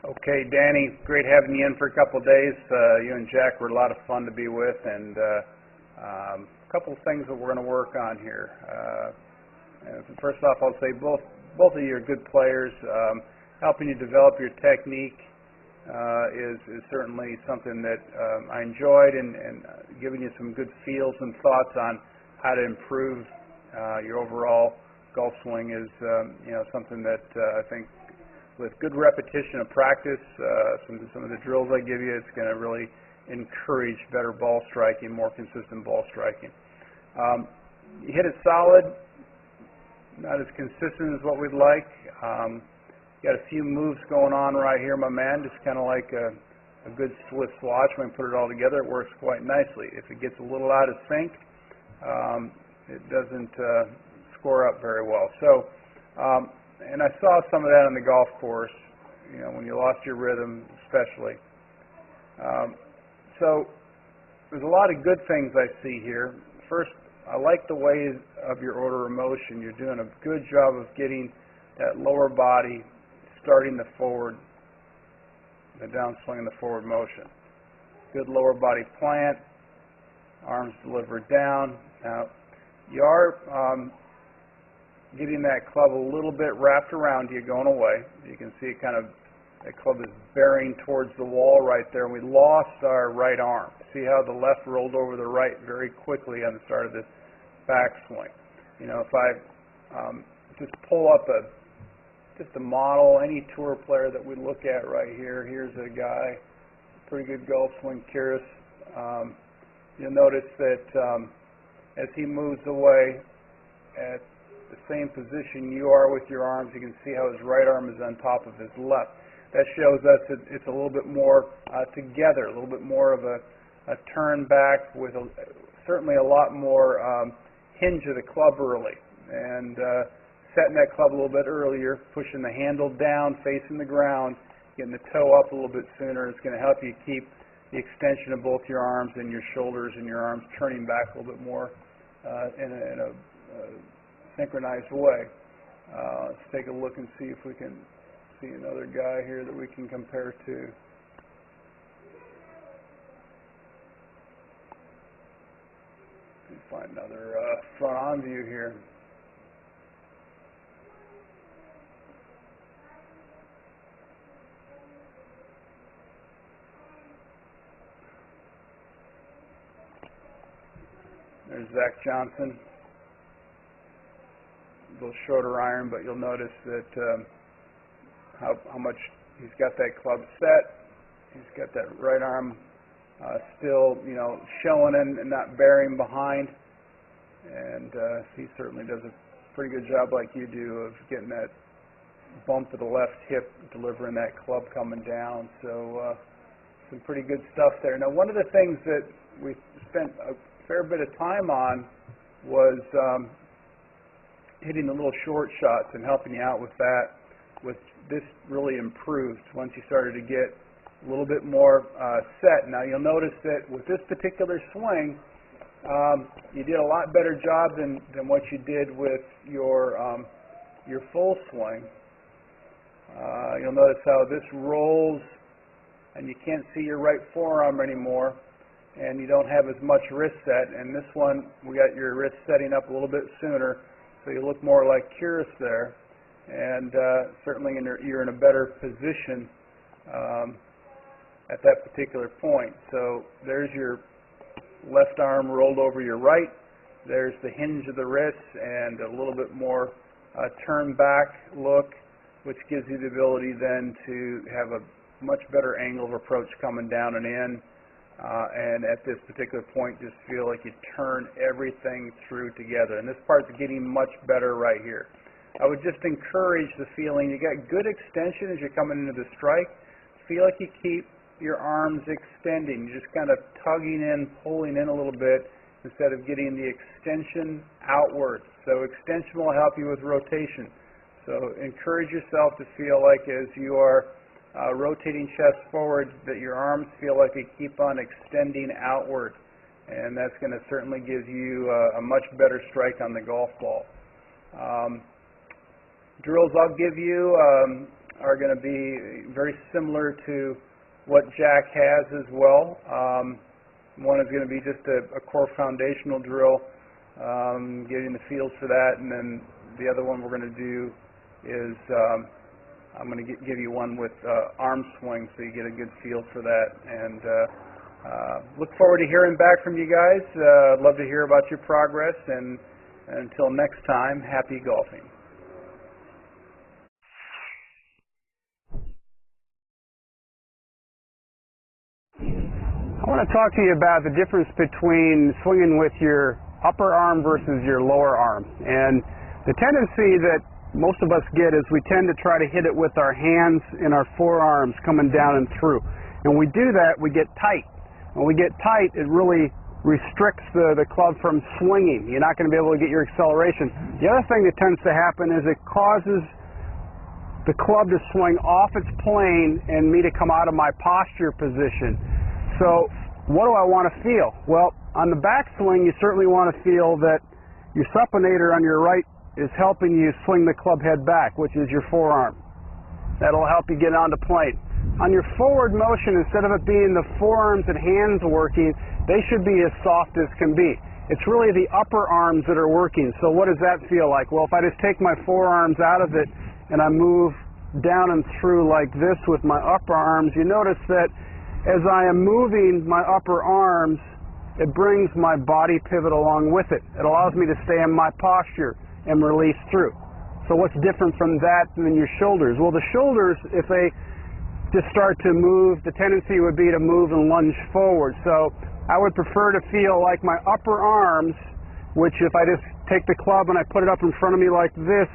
Okay, Danny, great having you in for a couple of days. You and Jack were a lot of fun to be with, and a couple of things that we're going to work on here. First off, I'll say both of you are good players. Helping you develop your technique is certainly something that I enjoyed, and giving you some good feels and thoughts on how to improve your overall golf swing is something that I think with good repetition of practice, some of the drills I give you, it's going to really encourage better ball striking, more consistent ball striking. You hit it solid, not as consistent as what we'd like. Got a few moves going on right here, my man, just kind of like a good Swiss watch. When we put it all together, it works quite nicely. If it gets a little out of sync, it doesn't score up very well. So, and I saw some of that on the golf course, when you lost your rhythm, especially. So there's a lot of good things I see here. First, I like the way of your order of motion. You're doing a good job of getting that lower body starting the forward, the downswing and the forward motion. Good lower body plant, arms delivered down. Now, you are getting that club a little bit wrapped around you going away. You can see it that club is bearing towards the wall right there. And we lost our right arm. See how the left rolled over the right very quickly on the start of this backswing. If I just pull up just a model, any tour player that we look at right here, here's a guy, pretty good golf swing, Kyrgios. You'll notice that as he moves away at the same position you are with your arms, you can see how his right arm is on top of his left. That shows us that it's a little bit more together, a little bit more of a turn back with certainly a lot more hinge of the club early. And setting that club a little bit earlier, pushing the handle down, facing the ground, getting the toe up a little bit sooner, it's going to help you keep the extension of both your arms and your shoulders and your arms turning back a little bit more in a synchronized way. Let's take a look and see if we can see another guy here that we can compare to. Let me find another front-on view here. There's Zach Johnson. A little shorter iron, but you'll notice that how much he's got that club set. He's got that right arm still, showing and not bearing behind. And he certainly does a pretty good job, like you do, of getting that bump to the left hip, delivering that club coming down. So some pretty good stuff there. Now, one of the things that we spent a fair bit of time on was hitting the little short shots and helping you out with that. With this really improved once you started to get a little bit more set. Now you'll notice that with this particular swing, you did a lot better job than what you did with your full swing. You'll notice how this rolls, and you can't see your right forearm anymore, and you don't have as much wrist set. And this one, we got your wrist setting up a little bit sooner, so you look more like Kyrgios there. And certainly you're in a better position at that particular point. So there's your left arm rolled over your right. There's the hinge of the wrist and a little bit more turn back look, which gives you the ability then to have a much better angle of approach coming down and in. And at this particular point, just feel like you turn everything through together. And this part's getting much better right here. I would just encourage the feeling. You got good extension as you're coming into the strike. Feel like you keep your arms extending. You're just kind of tugging in, pulling in a little bit instead of getting the extension outward. So extension will help you with rotation. So encourage yourself to feel like as you are rotating chest forward that your arms feel like they keep on extending outward. And that's going to certainly give you a much better strike on the golf ball. Drills I'll give you, are going to be very similar to what Jack has as well. One is going to be just a core foundational drill, getting the feels for that, and then the other one we're going to do is I'm going to give you one with arm swing so you get a good feel for that. And look forward to hearing back from you guys. I'd love to hear about your progress, and until next time, happy golfing. I want to talk to you about the difference between swinging with your upper arm versus your lower arm. And the tendency that most of us get is we tend to try to hit it with our hands and our forearms coming down and through. And when we do that, we get tight. When we get tight, it really restricts the club from swinging. You're not going to be able to get your acceleration. The other thing that tends to happen is it causes the club to swing off its plane and me to come out of my posture position. So what do I want to feel? Well, on the backswing, you certainly want to feel that your supinator on your right is helping you swing the club head back, which is your forearm. That'll help you get onto plane. On your forward motion, instead of it being the forearms and hands working, they should be as soft as can be. It's really the upper arms that are working. So what does that feel like? Well, if I just take my forearms out of it and I move down and through like this with my upper arms, you notice that as I am moving my upper arms, it brings my body pivot along with it. It allows me to stay in my posture and release through. So what's different from that than your shoulders? Well, the shoulders, if they just start to move, the tendency would be to move and lunge forward. So I would prefer to feel like my upper arms, which if I just take the club and I put it up in front of me like this,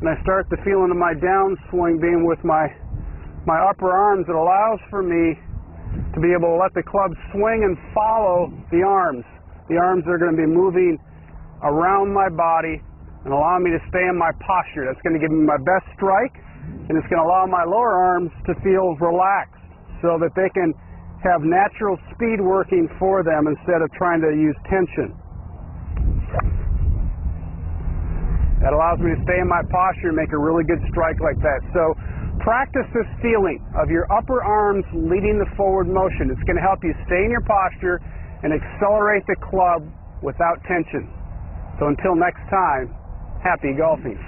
and I start the feeling of my downswing being with my upper arms, it allows for me to be able to let the club swing and follow the arms. The arms are going to be moving around my body and allow me to stay in my posture. That's going to give me my best strike, and it's going to allow my lower arms to feel relaxed so that they can have natural speed working for them instead of trying to use tension. That allows me to stay in my posture and make a really good strike like that. So practice this feeling of your upper arms leading the forward motion. It's going to help you stay in your posture and accelerate the club without tension. So until next time, happy golfing.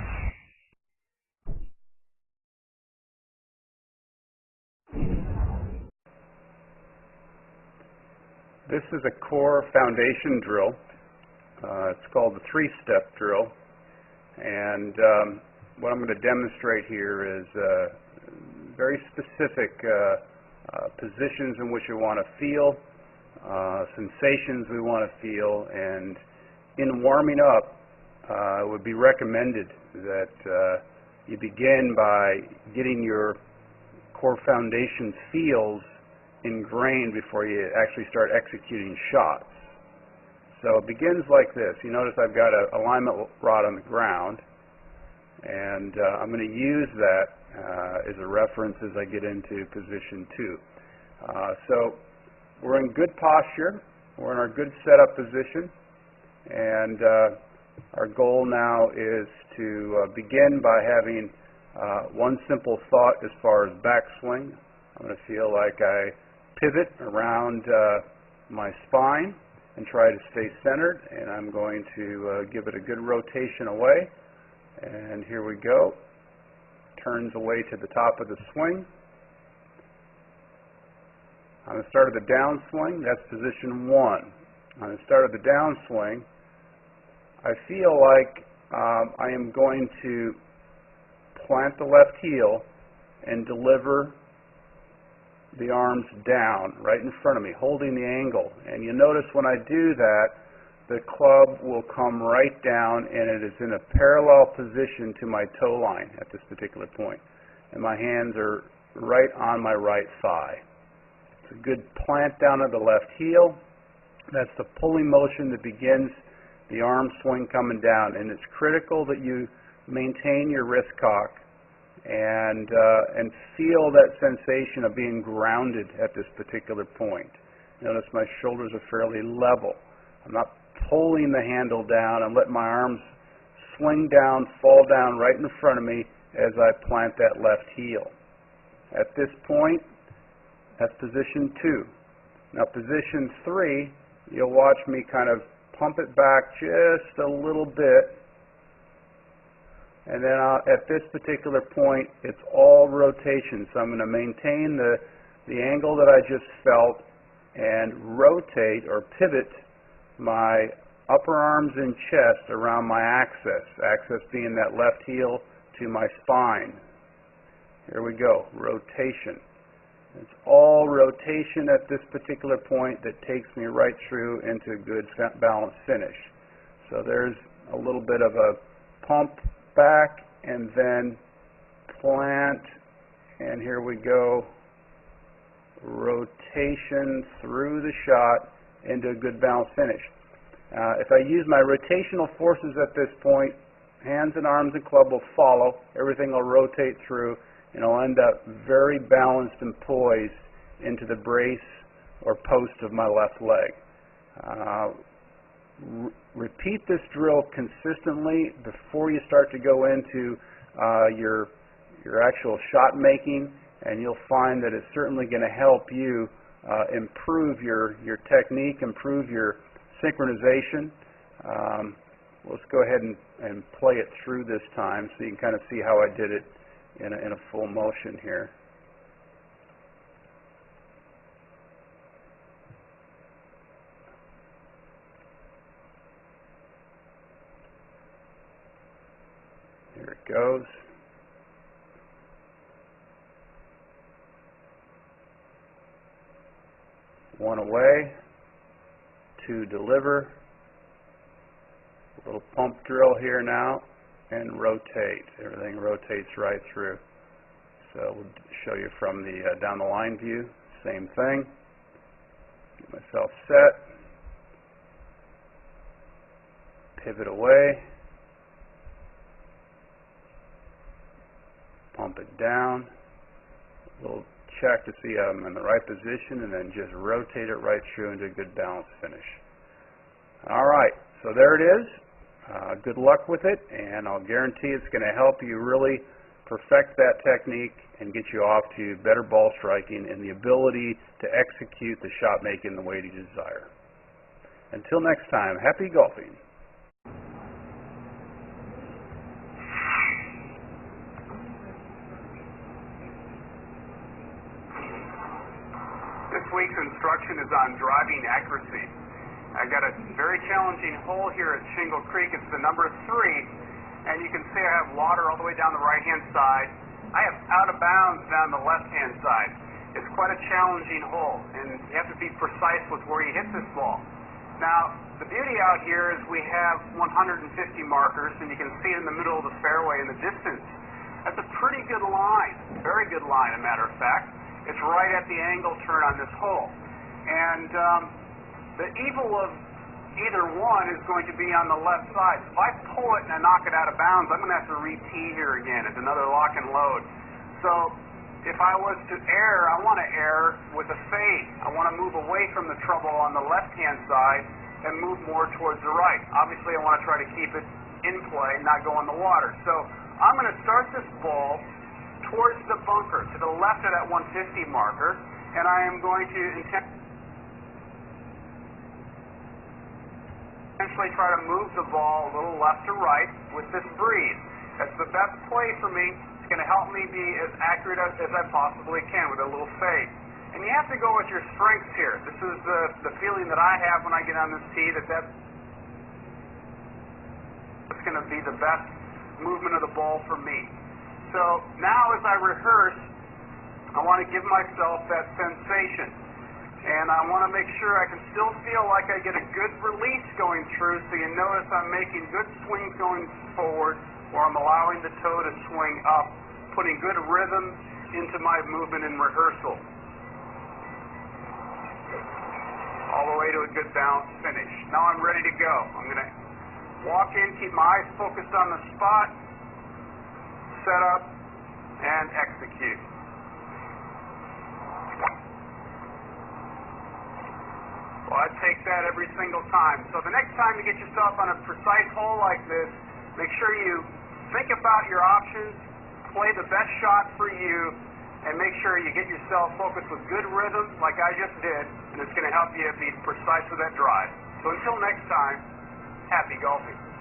This is a core foundation drill. It's called the three-step drill. And what I'm going to demonstrate here is very specific positions in which we want to feel, sensations we want to feel, and in warming up, it would be recommended that you begin by getting your core foundation feels ingrained before you actually start executing shots. So it begins like this. You notice I've got an alignment rod on the ground, and I'm going to use that as a reference as I get into position 2. So we're in good posture, we're in our good setup position, and our goal now is to begin by having one simple thought as far as backswing. I'm going to feel like I pivot around my spine and try to stay centered, and I'm going to give it a good rotation away, and here we go. Turns away to the top of the swing. On the start of the downswing, that's position 1. On the start of the downswing, I feel like I am going to plant the left heel and deliver the arms down right in front of me, holding the angle. And you notice when I do that, the club will come right down and it is in a parallel position to my toe line at this particular point. And my hands are right on my right thigh. It's a good plant down of the left heel. That's the pulling motion that begins the arm swing coming down. And it's critical that you maintain your wrist cock and feel that sensation of being grounded at this particular point. Notice my shoulders are fairly level. I'm not pulling the handle down. I'm letting my arms swing down, fall down right in front of me as I plant that left heel. At this point, that's position 2. Now position 3, you'll watch me kind of pump it back just a little bit, and then at this particular point, it's all rotation. So I'm going to maintain the angle that I just felt and rotate or pivot my upper arms and chest around my axis being that left heel to my spine. Here we go, rotation. It's all rotation at this particular point that takes me right through into a good balanced finish. So there's a little bit of a pump back and then plant, and here we go, rotation through the shot into a good balanced finish. If I use my rotational forces at this point, hands and arms and club will follow, everything will rotate through, and I'll end up very balanced and poised into the brace or post of my left leg. Repeat this drill consistently before you start to go into your actual shot making, and you'll find that it's certainly going to help you improve your technique, improve your synchronization. Let's go ahead and play it through this time so you can kind of see how I did it in a full motion here. Here it goes. One away, 2 deliver, a little pump drill here now, and rotate. Everything rotates right through. So we'll show you from the down the line view, same thing. Get myself set, pivot away, pump it down, a little check to see I'm in the right position, and then just rotate it right through into a good balanced finish. All right, so there it is. Good luck with it, and I'll guarantee it's going to help you really perfect that technique and get you off to better ball striking and the ability to execute the shot making the way you desire. Until next time, happy golfing. This week's instruction is on driving accuracy. I got a very challenging hole here at Shingle Creek. It's the number 3, and you can see I have water all the way down the right-hand side. I have out of bounds down the left-hand side. It's quite a challenging hole, and you have to be precise with where you hit this ball. Now, the beauty out here is we have 150 markers, and you can see it in the middle of the fairway in the distance. That's a pretty good line, very good line, as a matter of fact. It's right at the angle turn on this hole. And the evil of either one is going to be on the left side. If I pull it and I knock it out of bounds, I'm going to have to re-tee here again. It's another lock and load. So if I was to err, I want to err with a fade. I want to move away from the trouble on the left-hand side and move more towards the right. Obviously, I want to try to keep it in play, not go in the water. So I'm going to start this ball towards the bunker, to the left of that 150 marker, and I am going to intentionally try to move the ball a little left to right with this breeze. That's the best play for me. It's going to help me be as accurate as I possibly can with a little fade. And you have to go with your strengths here. This is the feeling that I have when I get on this tee, that's going to be the best movement of the ball for me. So now as I rehearse, I want to give myself that sensation. And I want to make sure I can still feel like I get a good release going through, so you notice I'm making good swings going forward, or I'm allowing the toe to swing up, putting good rhythm into my movement in rehearsal. All the way to a good balanced finish. Now I'm ready to go. I'm going to walk in, keep my eyes focused on the spot, set up, and execute. Well, I take that every single time. So the next time you get yourself on a precise hole like this, make sure you think about your options, play the best shot for you, and make sure you get yourself focused with good rhythm like I just did, and it's going to help you be precise with that drive. So until next time, happy golfing.